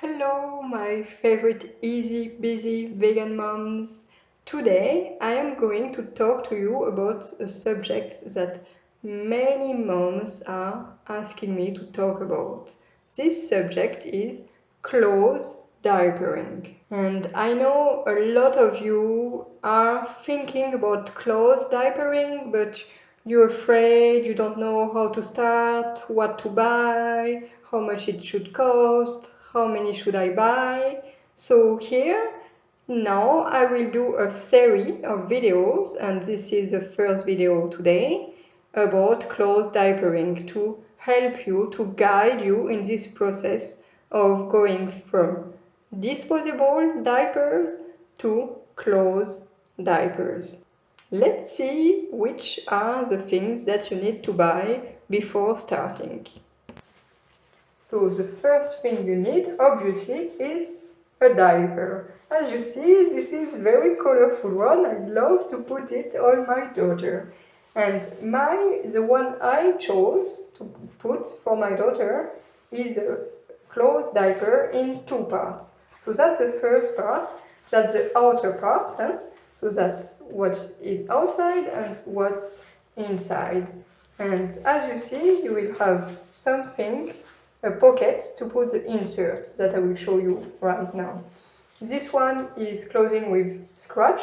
Hello, my favorite easy, busy vegan moms. Today I am going to talk to you about a subject that many moms are asking me to talk about. This subject is clothes diapering. And I know a lot of you are thinking about clothes diapering, but you're afraid, you don't know how to start, what to buy, how much it should cost, how many should I buy. So here, now I will do a series of videos, and this is the first video today, about clothes diapering to help you, to guide you in this process of going from disposable diapers to clothes diapers. Let's see which are the things that you need to buy before starting. So the first thing you need, obviously, is a diaper. As you see, this is very colorful one. I love to put it on my daughter. And the one I chose to put for my daughter is a clothes diaper in two parts. So that's the first part, that's the outer part. So that's what is outside and what's inside. And as you see, you will have something, a pocket to put the insert that I will show you right now. This one is closing with scratch,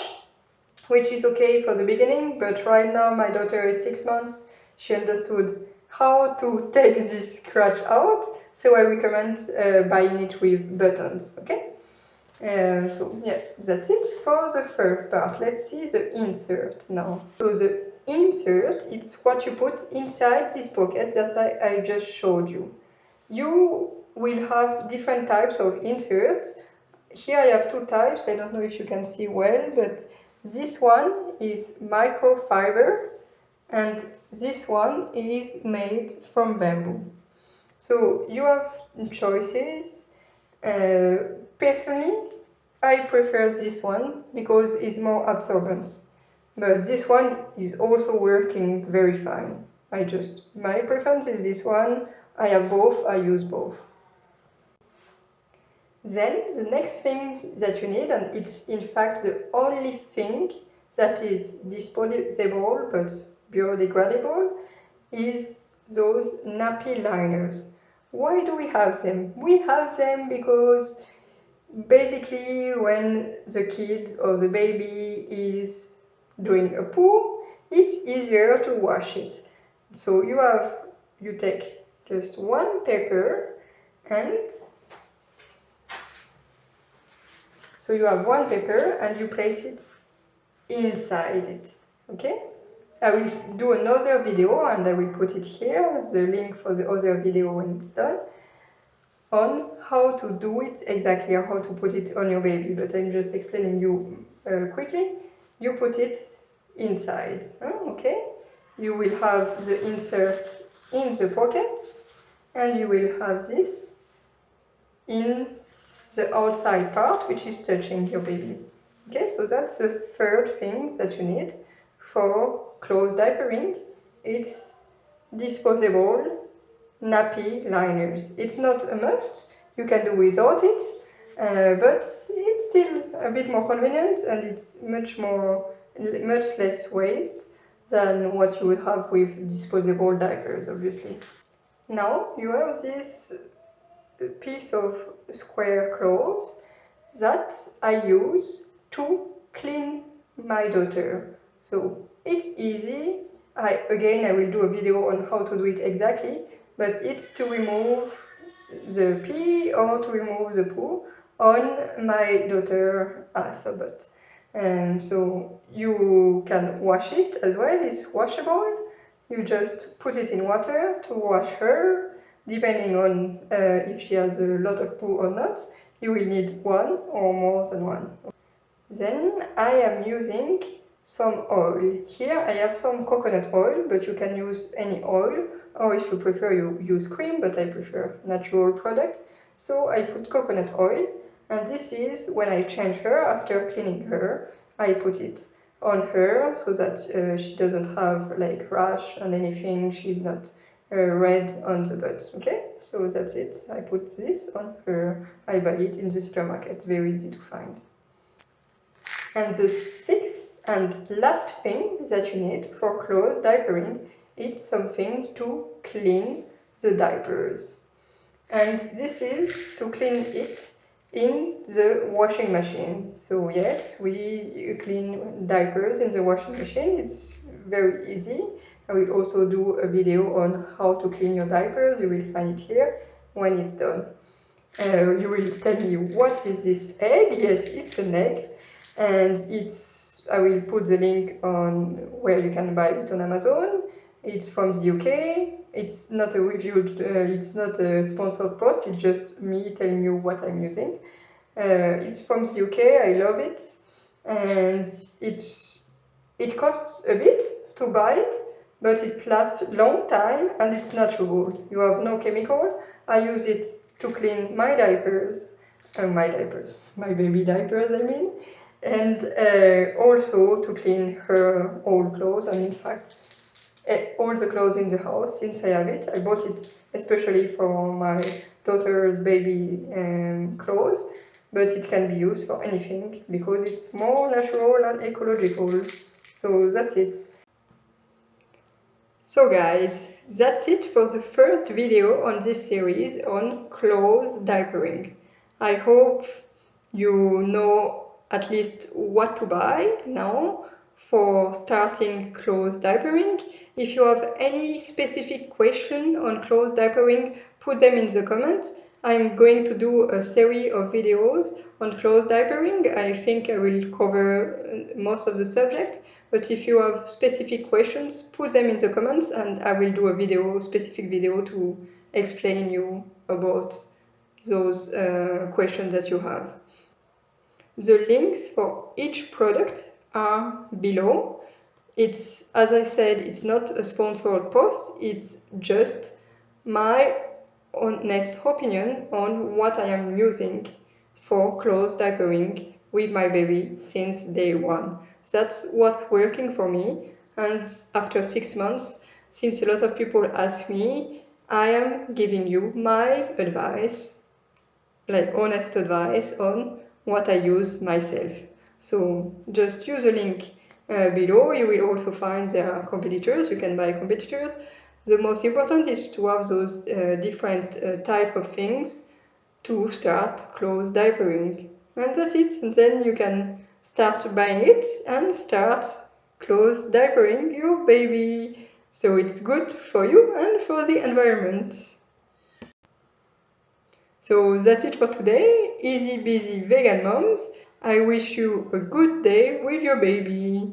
which is okay for the beginning, but right now my daughter is 6 months. She understood how to take this scratch out, so I recommend buying it with buttons, okay? So yeah, that's it for the first part. Let's see the insert now. So the insert, it's what you put inside this pocket that I just showed you. You will have different types of inserts. Here I have two types, I don't know if you can see well, but this one is microfiber and this one is made from bamboo. So you have choices. Personally, I prefer this one because it's more absorbent. But this one is also working very fine. My preference is this one. I have both, I use both. Then the next thing that you need, and it's in fact the only thing that is disposable but biodegradable, is those nappy liners. Why do we have them? We have them because basically when the kid or the baby is doing a poo, it's easier to wash it. So you take just one paper, and so you have one paper and you place it inside it, okay? I will do another video and I will put it here, the link for the other video when it's done, on how to do it exactly or how to put it on your baby, but I'm just explaining you quickly. You put it inside, okay? You will have the insert in the pocket and you will have this in the outside part, which is touching your baby. Okay, so that's the third thing that you need for clothes diapering. It's disposable nappy liners. It's not a must, you can do without it, but it's still a bit more convenient and it's much less waste than what you would have with disposable diapers, obviously. Now you have this piece of square cloth that I use to clean my daughter. So it's easy. Again, I will do a video on how to do it exactly, but it's to remove the pee or to remove the poo on my daughter's ass or butt. And so you can wash it as well, it's washable. You just put it in water to wash her, depending on if she has a lot of poo or not. You will need one or more than one. Then I am using some oil. Here I have some coconut oil, but you can use any oil, or if you prefer you use cream, but I prefer natural products. So I put coconut oil, and this is when I change her after cleaning her. I put it on her so that she doesn't have like rash and anything, she's not red on the butt. Okay, so that's it. I put this on her. I buy it in the supermarket. Very easy to find. And the sixth and last thing that you need for clothes diapering is something to clean the diapers. And this is to clean it in the washing machine. So yes, we clean diapers in the washing machine. It's very easy. I will also do a video on how to clean your diapers. You will find it here when it's done. You will tell me, what is this egg? Yes, it's an egg, and I will put the link on where you can buy it on Amazon. It's from the UK. It's not a reviewed, it's not a sponsored post, it's just me telling you what I'm using. It's from the UK, I love it, and it costs a bit to buy it, but it lasts a long time and it's natural. You have no chemical. I use it to clean my diapers, my baby diapers, I mean, and also to clean her old clothes, and in fact, all the clothes in the house, since I have it. I bought it especially for my daughter's baby clothes, but it can be used for anything because it's more natural and ecological. So that's it. So guys, that's it for the first video on this series on clothes diapering. I hope you know at least what to buy now for starting clothes diapering. If you have any specific question on clothes diapering, put them in the comments. I'm going to do a series of videos on clothes diapering. I think I will cover most of the subject, but if you have specific questions, put them in the comments and I will do a specific video to explain you about those questions that you have. The links for each product are below. It's, as I said, it's not a sponsored post, it's just my honest opinion on what I am using for clothes diapering with my baby since day one. That's what's working for me, and after 6 months, since a lot of people ask me, I am giving you my advice, like honest advice on what I use myself. So just use the link below. You will also find their competitors. You can buy competitors. The most important is to have those different type of things to start clothes diapering. And that's it. And then you can start buying it and start clothes diapering your baby. So it's good for you and for the environment. So that's it for today. Easy busy vegan moms. I wish you a good day with your baby.